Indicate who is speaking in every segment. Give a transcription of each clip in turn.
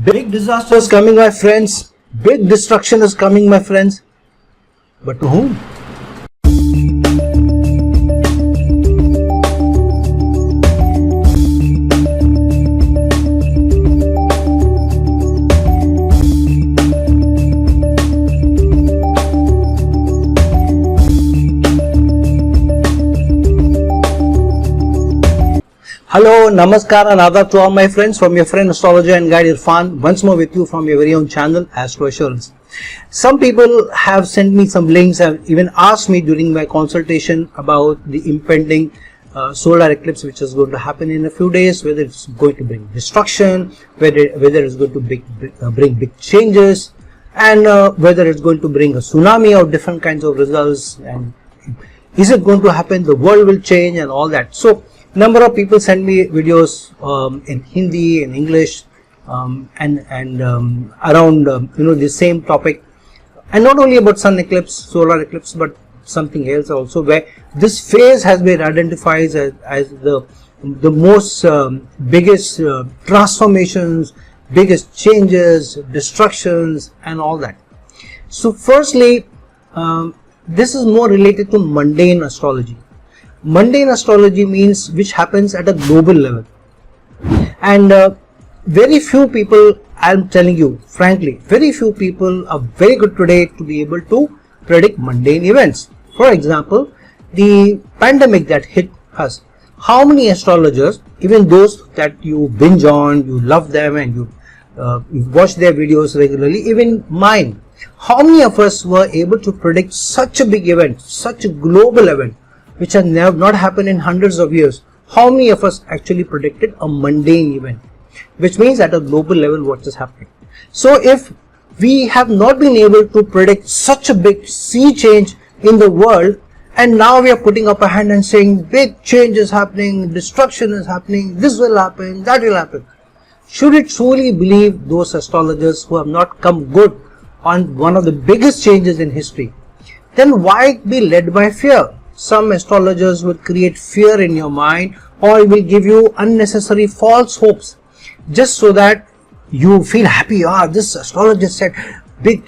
Speaker 1: Big disaster is coming, my friends. Big destruction is coming, my friends. But to whom? Hello, namaskar and adab to all my friends from your friend astrologer and guide Irfan, once more with you from your very own channel Astro Assurance. Some people have sent me some links and even asked me during my consultation about the impending solar eclipse which is going to happen in a few days, whether it's going to bring destruction, whether it's going to bring big changes, and whether it's going to bring a tsunami of different kinds of results, and is it going to happen, the world will change and all that. So number of people send me videos in Hindi, in English, and around the same topic, and not only about sun eclipse, solar eclipse, but something else also, where this phase has been identified as the most biggest transformations, biggest changes, destructions, and all that. So firstly, this is more related to mundane astrology. Mundane astrology means which happens at a global level, and very few people, I'm telling you frankly, very few people are very good today to be able to predict mundane events. For example, the pandemic that hit us, how many astrologers, even those that you binge on, you love them and you watch their videos regularly, even mine, how many of us were able to predict such a big event, such a global event, which has not happened in hundreds of years? How many of us actually predicted a mundane event, which means at a global level what is happening? So if we have not been able to predict such a big sea change in the world, and now we are putting up a hand and saying big change is happening, destruction is happening, this will happen, that will happen, should we truly believe those astrologers who have not come good on one of the biggest changes in history? Then why be led by fear? Some astrologers will create fear in your mind, or will give you unnecessary false hopes just so that you feel happy. This astrologer said big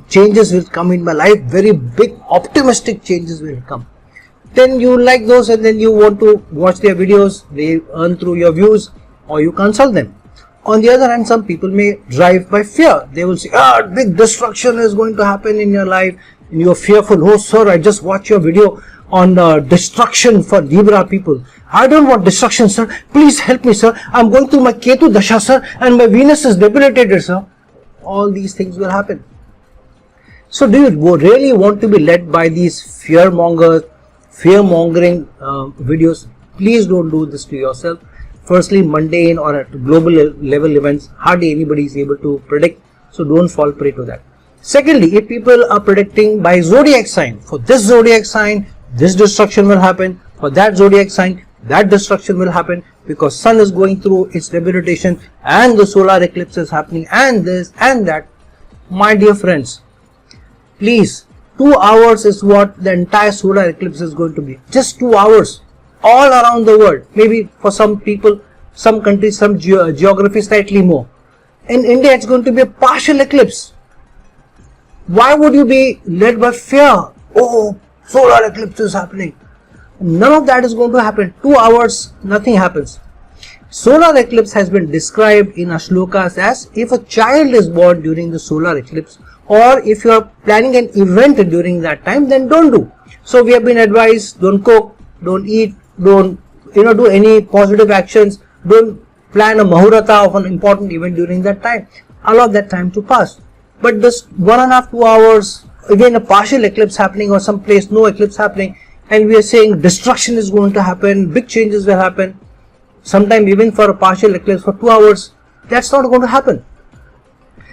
Speaker 1: changes will come in my life, very big optimistic changes will come. Then you like those and then you want to watch their videos, they earn through your views, or you consult them. On the other hand, some people may drive by fear. They will say, big destruction is going to happen in your life, and you are fearful. Oh sir, I just watched your video on destruction for Libra people. I don't want destruction, sir. Please help me, sir. I'm going through my Ketu Dasha, sir, and my Venus is debilitated, sir. All these things will happen. So do you really want to be led by these fear-mongering videos? Please don't do this to yourself. Firstly, mundane or at global level events, hardly anybody is able to predict, so don't fall prey to that. Secondly, if people are predicting by zodiac sign, for this zodiac sign, this destruction will happen, for that zodiac sign, that destruction will happen, because sun is going through its debilitation and the solar eclipse is happening and this and that. My dear friends, please, 2 hours is what the entire solar eclipse is going to be. Just 2 hours all around the world. Maybe for some people, some countries, some geography slightly more. In India, it's going to be a partial eclipse. Why would you be led by fear? Oh, solar eclipse is happening. None of that is going to happen. 2 hours, nothing happens. Solar eclipse has been described in shlokas as if a child is born during the solar eclipse, or if you are planning an event during that time, then don't do. So we have been advised, don't cook, don't eat, don't do any positive actions, don't plan a mahurata of an important event during that time. Allow that time to pass. But this 1.5 to 2 hours, again a partial eclipse happening, or some place no eclipse happening, and we are saying destruction is going to happen, big changes will happen, sometime even for a partial eclipse for 2 hours, that's not going to happen.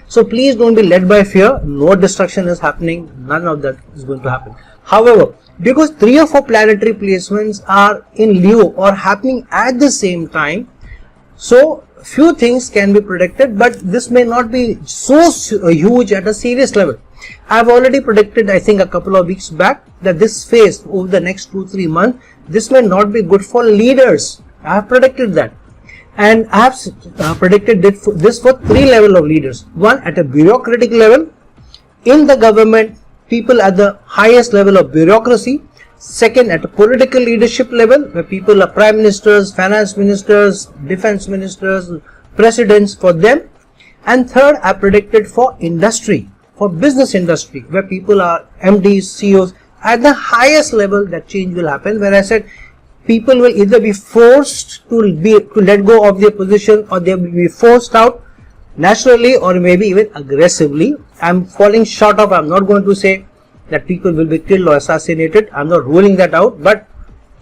Speaker 1: So please don't be led by fear. No destruction is happening, none of that is going to happen. However, because 3 or 4 planetary placements are in Leo or happening at the same time, so few things can be predicted, but this may not be so huge at a serious level. I have already predicted, I think a couple of weeks back, that this phase over the next 2-3 months, this may not be good for leaders. I have predicted that. And I have predicted this for 3 levels of leaders. One, at a bureaucratic level, in the government, people at the highest level of bureaucracy. Second, at a political leadership level, where people are prime ministers, finance ministers, defense ministers, presidents, for them. And third, I predicted for industry, for business industry, where people are MDs, CEOs. At the highest level, that change will happen, where I said people will either be forced to let go of their position, or they will be forced out naturally, or maybe even aggressively. I'm falling short of, I'm not going to say that people will be killed or assassinated. I'm not ruling that out, but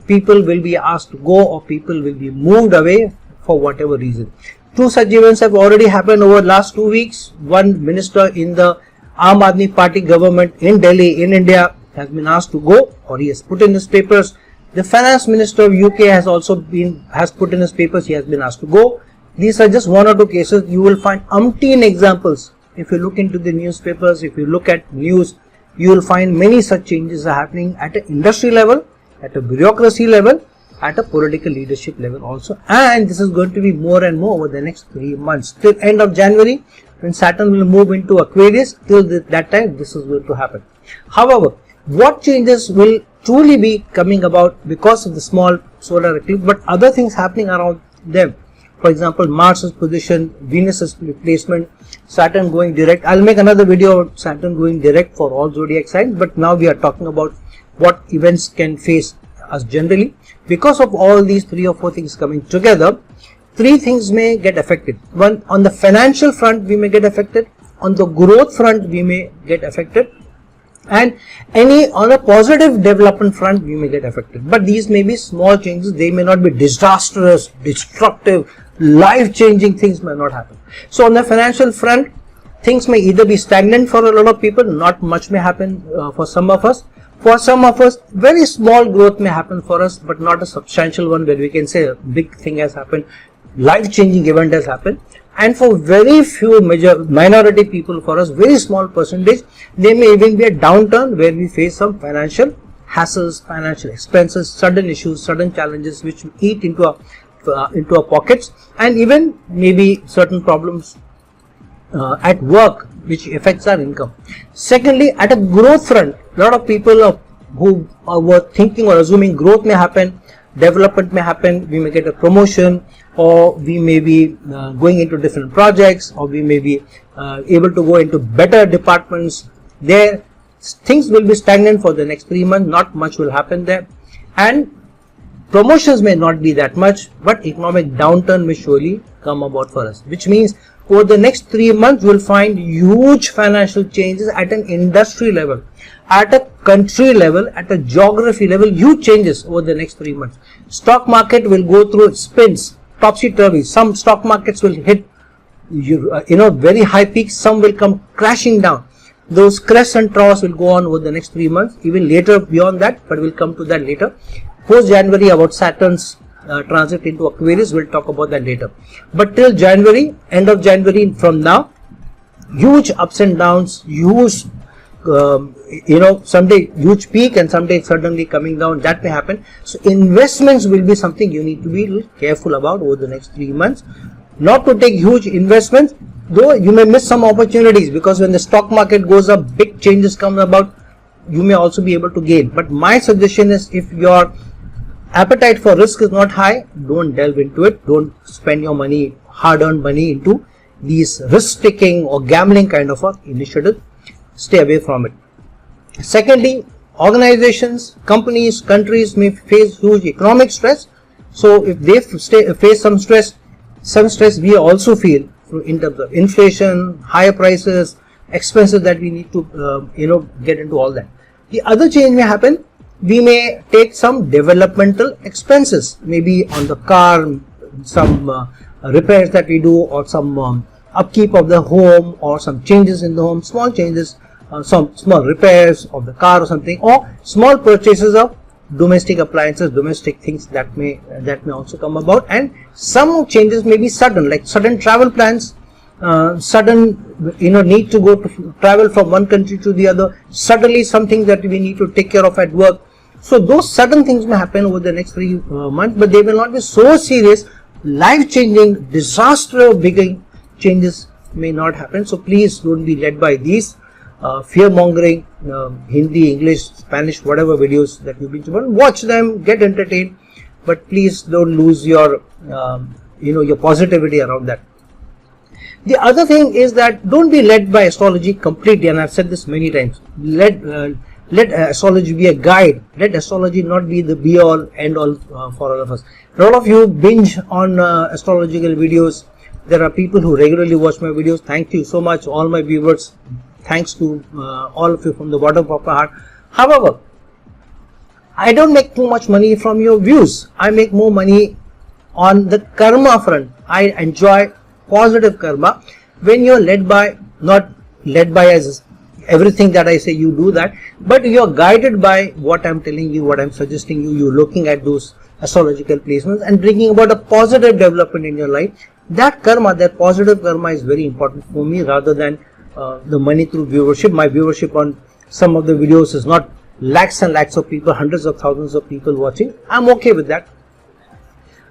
Speaker 1: people will be asked to go, or people will be moved away for whatever reason. 2 such events have already happened over the last 2 weeks. One minister in the Aam Aadmi Party government in Delhi, in India, has been asked to go, or he has put in his papers. The finance minister of UK has put in his papers, he has been asked to go. These are just 1 or 2 cases. You will find umpteen examples. If you look into the newspapers, if you look at news, you will find many such changes are happening at an industry level, at a bureaucracy level, at a political leadership level also. And this is going to be more and more over the next 3 months. Till end of January, when Saturn will move into Aquarius, till that time this is going to happen. However, what changes will truly be coming about because of the small solar eclipse, but other things happening around them. For example, Mars's position, Venus's replacement, Saturn going direct. I'll make another video on Saturn going direct for all zodiac signs, but now we are talking about what events can face us generally. Because of all these 3 or 4 things coming together, 3 things may get affected. One, on the financial front we may get affected, on the growth front we may get affected, and on a positive development front we may get affected. But these may be small changes, they may not be disastrous, destructive, life-changing things may not happen. So on the financial front, things may either be stagnant for a lot of people, not much may happen for some of us. For some of us, very small growth may happen for us, but not a substantial one where we can say a big thing has happened, life-changing event has happened. And for very few minority people, for us, very small percentage, there may even be a downturn where we face some financial hassles, financial expenses, sudden issues, sudden challenges which eat into our pockets, and even maybe certain problems at work which affects our income. Secondly, at a growth front, a lot of people who were thinking or assuming growth may happen, development may happen, we may get a promotion, or we may be going into different projects, or we may be able to go into better departments. There, things will be stagnant for the next 3 months, not much will happen there, and promotions may not be that much, but economic downturn may surely come about for us, which means over the next 3 months we'll find huge financial changes at an industry level, at a country level, at a geography level, huge changes over the next 3 months. Stock market will go through spins, topsy-turvy. Some stock markets will hit very high peaks, some will come crashing down. Those crests and troughs will go on over the next 3 months, even later beyond that, but we'll come to that later. Post January, about Saturn's transit into Aquarius, we'll talk about that later. But till January, end of January from now, huge ups and downs, huge someday huge peak and someday suddenly coming down, that may happen. So investments will be something you need to be careful about over the next 3 months. Not to take huge investments, though you may miss some opportunities, because when the stock market goes up, big changes come about, you may also be able to gain. But my suggestion is, if your appetite for risk is not high, don't delve into it. Don't spend your money, hard-earned money, into these risk-taking or gambling kind of initiative. Stay away from it. Secondly, organizations, companies, countries may face huge economic stress. So if they face some stress we also feel in terms of inflation, higher prices, expenses that we need to get into all that. The other change may happen. We may take some developmental expenses, maybe on the car, some repairs that we do, or some upkeep of the home, or some changes in the home, small changes, some small repairs of the car or something, or small purchases of domestic appliances, domestic things that may also come about. And some changes may be sudden, like sudden travel plans, sudden need to go to travel from one country to the other, suddenly something that we need to take care of at work. So those sudden things may happen over the next 3 months, but they will not be so serious life-changing, disaster-bringing changes may not happen. So please don't be led by these fear-mongering Hindi, English, Spanish, whatever videos that you've been watching. Watch them, get entertained, but please don't lose your your positivity around that. The other thing is that don't be led by astrology completely, and I've said this many times. Let astrology be a guide. Let astrology not be the be all end all for all of us. A lot of you binge on astrological videos. There are people who regularly watch my videos. Thank you so much, all my viewers. Thanks to all of you from the bottom of my heart. However, I don't make too much money from your views. I make more money on the karma front. I enjoy positive karma when you're led by, not led by as everything that I say you do that, but you're guided by what I'm telling you, what I'm suggesting you. You're looking at those astrological placements and bringing about a positive development in your life. That karma, that positive karma is very important for me rather than the money through viewership. My viewership on some of the videos is not lakhs and lakhs of people, hundreds of thousands of people watching. I'm okay with that.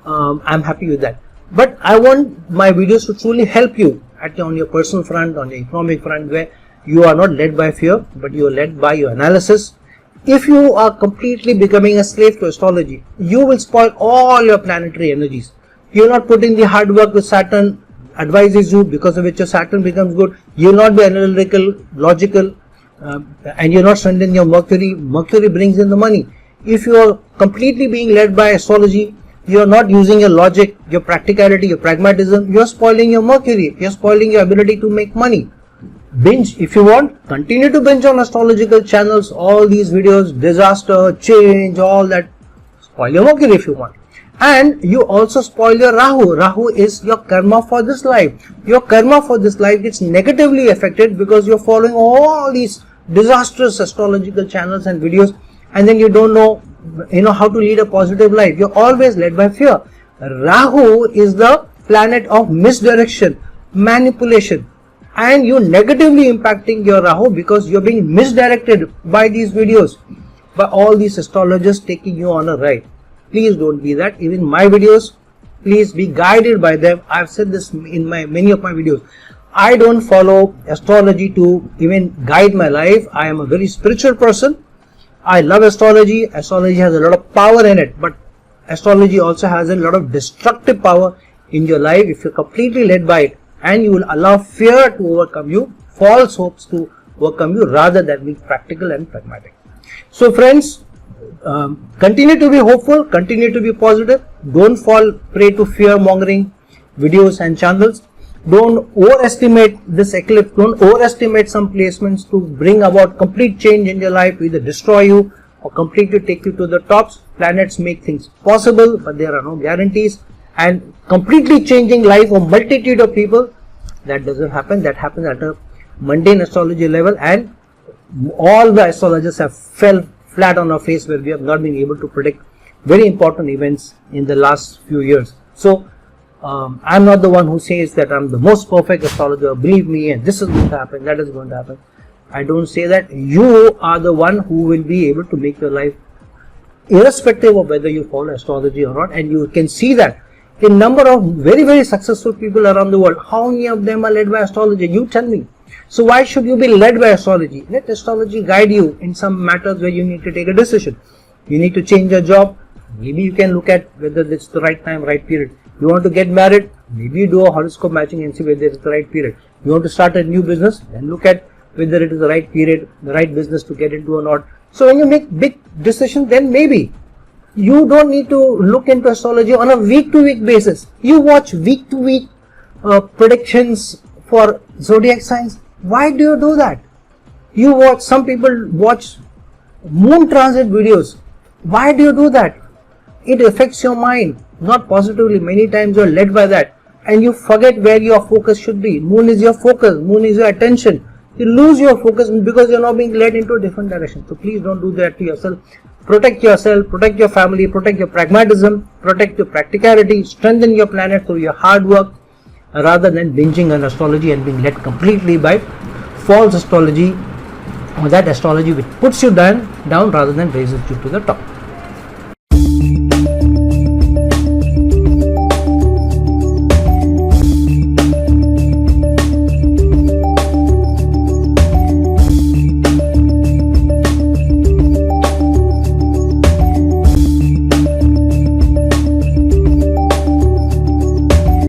Speaker 1: I'm happy with that. But I want my videos to truly help you on your personal front, on your economic front, where you are not led by fear, but you are led by your analysis. If you are completely becoming a slave to astrology, you will spoil all your planetary energies. You're not putting the hard work which Saturn advises you, because of which your Saturn becomes good. You'll not be analytical, logical, and you're not strengthening your Mercury. Mercury brings in the money. If you are completely being led by astrology, you are not using your logic, your practicality, your pragmatism. You are spoiling your Mercury. You are spoiling your ability to make money. Binge if you want. Continue to binge on astrological channels. All these videos, disaster, change, all that. Spoil your Mercury if you want. And you also spoil your Rahu. Rahu is your karma for this life. Your karma for this life gets negatively affected because you're following all these disastrous astrological channels and videos, and then you don't know how to lead a positive life. You're always led by fear. Rahu is the planet of misdirection, manipulation, and you're negatively impacting your Rahu because you're being misdirected by these videos, by all these astrologers taking you on a ride. Please don't be that. Even my videos, please be guided by them. I've said this in many of my videos. I don't follow astrology to even guide my life. I am a very spiritual person. I love astrology. Astrology has a lot of power in it, but astrology also has a lot of destructive power in your life if you're completely led by it, and you will allow fear to overcome you, false hopes to overcome you, rather than being practical and pragmatic. So friends, continue to be hopeful, continue to be positive. Don't fall prey to fear-mongering videos and channels. Don't overestimate this eclipse. Don't overestimate some placements to bring about complete change in your life, either destroy you or completely take you to the tops. Planets make things possible, but there are no guarantees. And completely changing life of multitude of people, that doesn't happen. That happens at a mundane astrology level, and all the astrologers have fell flat on our face, where we have not been able to predict very important events in the last few years. So I'm not the one who says that I'm the most perfect astrologer, believe me, and this is going to happen, that is going to happen. I don't say that. You are the one who will be able to make your life, irrespective of whether you follow astrology or not. And you can see that in number of very, very successful people around the world, how many of them are led by astrology? You tell me. So why should you be led by astrology? Let astrology guide you in some matters where you need to take a decision. You need to change your job. Maybe you can look at whether it's the right time, right period. You want to get married? Maybe you do a horoscope matching and see whether it's the right period. You want to start a new business? Then look at whether it is the right period, the right business to get into or not. So when you make big decisions, then maybe you don't need to look into astrology on a week-to-week basis. You watch week-to-week predictions for zodiac signs. Why do you do that? You watch, some people watch moon transit videos. Why do you do that? It affects your mind, not positively. Many times you are led by that, and you forget where your focus should be. Moon is your focus, moon is your attention. You lose your focus because you are now being led into a different direction. So please don't do that to yourself. Protect yourself, protect your family, protect your pragmatism, protect your practicality, strengthen your planet through your hard work, rather than binging on astrology and being led completely by false astrology, or that astrology which puts you down rather than raises you to the top.